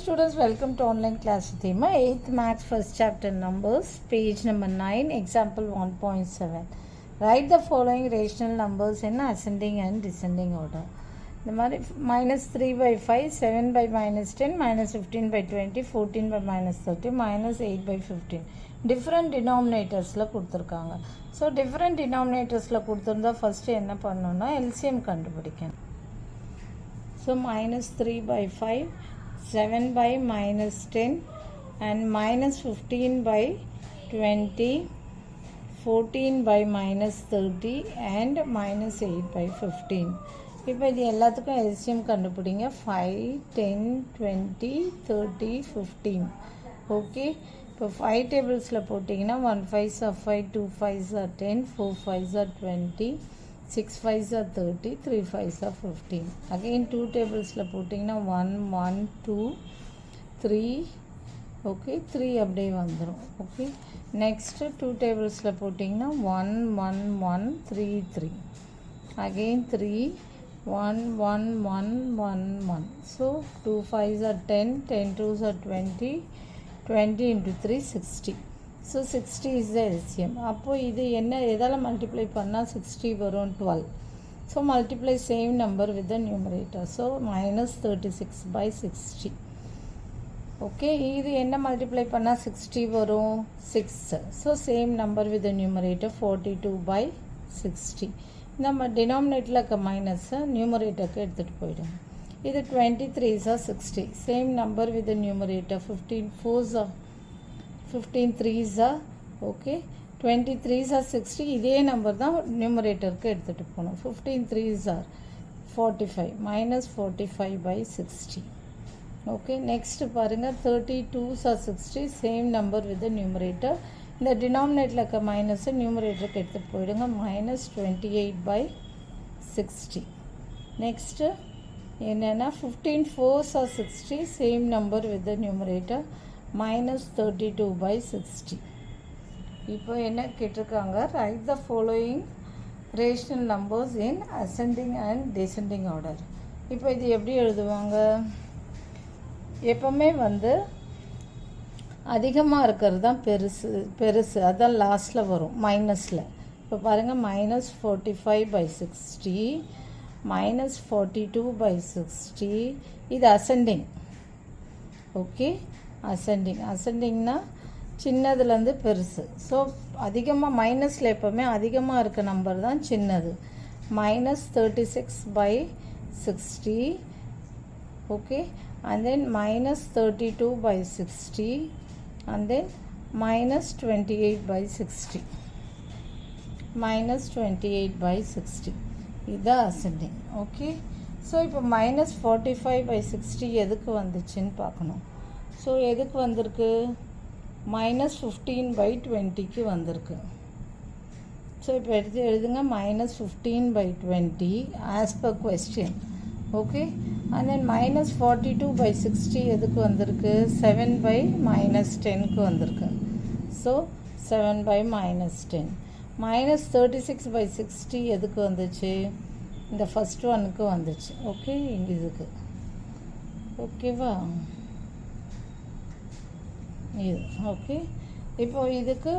students, welcome to online class theme 8th maths first chapter numbers, page number 9, example 1.7. Write the following rational numbers in ascending and descending order. The minus 3 by 5, 7 by minus 10, minus 15 by 20, 14 by minus 30, minus 8 by 15. Different denominators la கொடுத்திருக்காங்க. So different denominators la கொடுத்திருந்தா first என்ன பண்ணனும்னா LCM கண்டுபிடிக்கணும். So minus 3 by 5, 7 by minus 10 and minus 15 by 20, 14 by minus 30 and minus 8 by 15. இப்போ இது எல்லாத்துக்கும் LCM கண்டுபிடிங்க. 5, 10, 20, 30, 15. Okay, இப்போ 5 டேபிள்ஸில் போட்டிங்கன்னா 1 5s are 5, 2 5s are 10, 4 5s are 20, 6 5s are 30, 3 5s are 15. Again 2 tablesல போட்டிங்கன்னா 1 1 2 3. ஓகே, 3 அப்படியே வந்துடும். ஓகே, நெக்ஸ்ட்டு 2 tablesல போட்டிங்கன்னா 1 1 1 3 3. Again 3 1 1 1 1 1. So 2 5s are 10, 10 2s are 20, 20 into 3 60. So 60 is the LCM. அப்போ இது என்ன எதால மல்டிப்ளை பண்ணால் 60 வரும்? 12. So multiply same number with the numerator. So minus 36 by 60. Okay, இது என்ன மல்டிப்ளை பண்ணால் 60 வரும்? 6. So same number with the numerator 42 by 60. நம்ம டினாமினேட்டில் இருக்க மைனஸை நியூமரேட்டருக்கு எடுத்துகிட்டு போயிடும். இது 23s are 60. Same number with the numerator 15 4s are 15 3s are okay, 23s are 60. இதே நம்பர் தான் நியூமரேட்டருக்கு எடுத்துகிட்டு போகணும். 15 3s are 45 minus 45 by 60. Okay, next பாருங்கள் 32s are 60. Same number with numerator. இந்த டினாமினேட்டில் இருக்க மைனஸை நியூமரேட்டருக்கு எடுத்துகிட்டு போயிடுங்க. minus 28 by 60. நெக்ஸ்ட்டு என்னென்னா 15 4s are 60. Same number with numerator minus 32 by 60. இப்போ என்ன கேட்டிருக்காங்க? Right the following rational numbers in ascending and descending order. இப்போ இது எப்படி எழுதுவாங்க? எப்போவுமே அதிகமாக இருக்கிறது தான் பெருசு அதுதான் லாஸ்ட்டில் வரும் மைனஸில். இப்போ பாருங்கள் minus 45 by 60, minus 42 by 60. இது அசெண்டிங். ஓகே, அசெண்டிங்னா சின்னதுலேருந்து பெருசு. ஸோ அதிகமாக மைனஸில் எப்போவுமே அதிகமாக இருக்க நம்பர் தான் சின்னது. minus 36 by 60. Okay, and then minus 32 by 60 and then minus 28 by 60. minus 28 by 60. இதுதான் அசெண்டிங். ஓகே, ஸோ இப்போ minus 45 by 60 எதுக்கு வந்துச்சுன்னு பார்க்கணும். ஸோ எதுக்கு வந்திருக்கு? minus 15 by 20க்கு வந்திருக்கு. ஸோ இப்போ எடுத்து எழுதுங்க minus 15 by 20 as per question. Okay, and then minus 42 by 60 எதுக்கு வந்திருக்கு? 7 by minus 10க்கு வந்திருக்கு. So 7 by minus 10. minus 36 by 60 எதுக்கு வந்துச்சு? இந்த ஃபஸ்ட் ஒனுக்கு வந்துச்சு. ஓகே, இங்கே இதுக்கு ஓகேவா? இது ஓகே. இப்போ இதுக்கு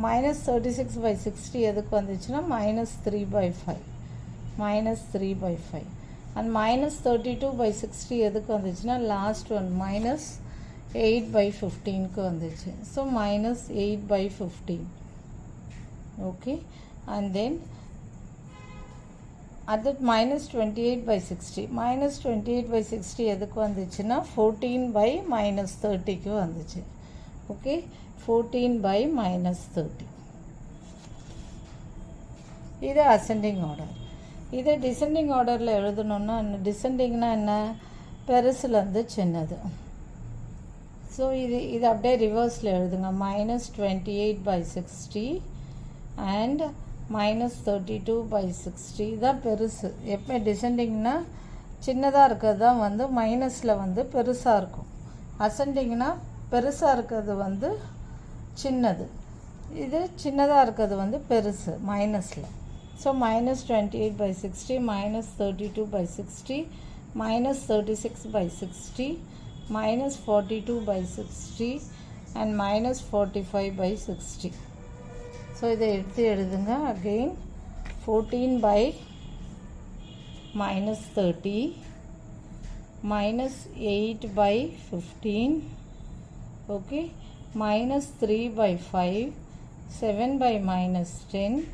minus 36 by 60 எதுக்கு வந்துச்சுன்னா minus 3 by 5. minus 3 by 5. and minus 32 by 60 எதுக்கு வந்துச்சுன்னா லாஸ்ட் ஒன் minus 8 by 15க்கு வந்துச்சு. So minus 8 by 15. Okay, and then அது minus 28 by 60. minus 28 by 60 எதுக்கு வந்துச்சுன்னா 14 by minus 30க்கு வந்துச்சு. Okay, 14 by minus 30. இது அசெண்டிங் ஆர்டர். இது டிசெண்டிங் ஆர்டரில் எழுதணுன்னா டிசெண்டிங்னா என்ன? பெருசுலேருந்து சின்னது. ஸோ இது அப்படியே ரிவர்ஸில் எழுதுங்க. minus 28 by 60 and minus 32 by 60 தான் பெருசு. எப்போ டிசெண்டிங்னா சின்னதாக இருக்கிறது தான் மைனஸில் பெருசாக இருக்கும். அசெண்டிங்னா பெருசாக இருக்கிறது சின்னது. இது சின்னதாக இருக்கிறது பெருசு மைனஸில். So minus 28 by 60, minus 32 by 60, minus 36 by 60, minus 42 by 60 and minus 45 by 60. So இதை எடுத்து எழுதுங்க. again 14 by minus 30 minus 8 by 15, okay, minus 3 by 5, 7 by minus 10,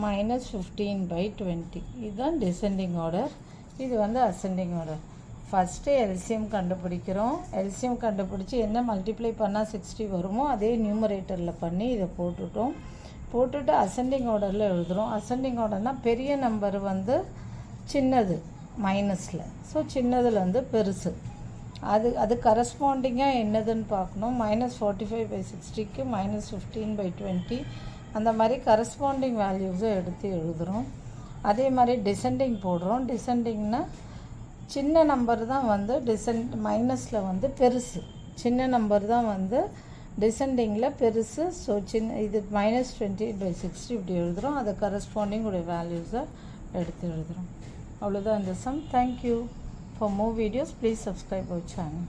minus 15 by 20. இதுதான் descending order. இது வந்து ascending order. ஃபஸ்ட்டு எல்சிஎம் கண்டுபிடிக்கிறோம். LCM கண்டுபிடிச்சி என்ன multiply பண்ணால் 60 வருமோ அதே நியூமரேட்டரில் பண்ணி இதை போட்டுட்டு அசெண்டிங் ஆர்டரில் எழுதுகிறோம். அசெண்டிங் ஆர்டர்னால் பெரிய நம்பர் வந்து சின்னது மைனஸில், ஸோ சின்னதில் வந்து பெருசு, அது கரஸ்பாண்டிங்காக என்னதுன்னு பார்க்கணும். minus 45 by 60க்கு minus 15 by 20 அந்த மாதிரி கரஸ்பாண்டிங் வேல்யூஸை எடுத்து எழுதுகிறோம். அதே மாதிரி டிசெண்டிங் போடுறோம். டிசெண்டிங்னால் சின்ன நம்பர் தான் வந்து மைனஸில் வந்து பெருசு, சின்ன நம்பர் தான் வந்து டிசெண்டிங்கில் பெருசு. ஸோ இது minus 20 by 60 இப்படி எழுதுகிறோம். அதை கரஸ்பாண்டிங் உடைய வேல்யூஸை எடுத்து எழுதுகிறோம். அவ்வளோதான் இந்த sum. Thank you. For more videos, please subscribe our channel.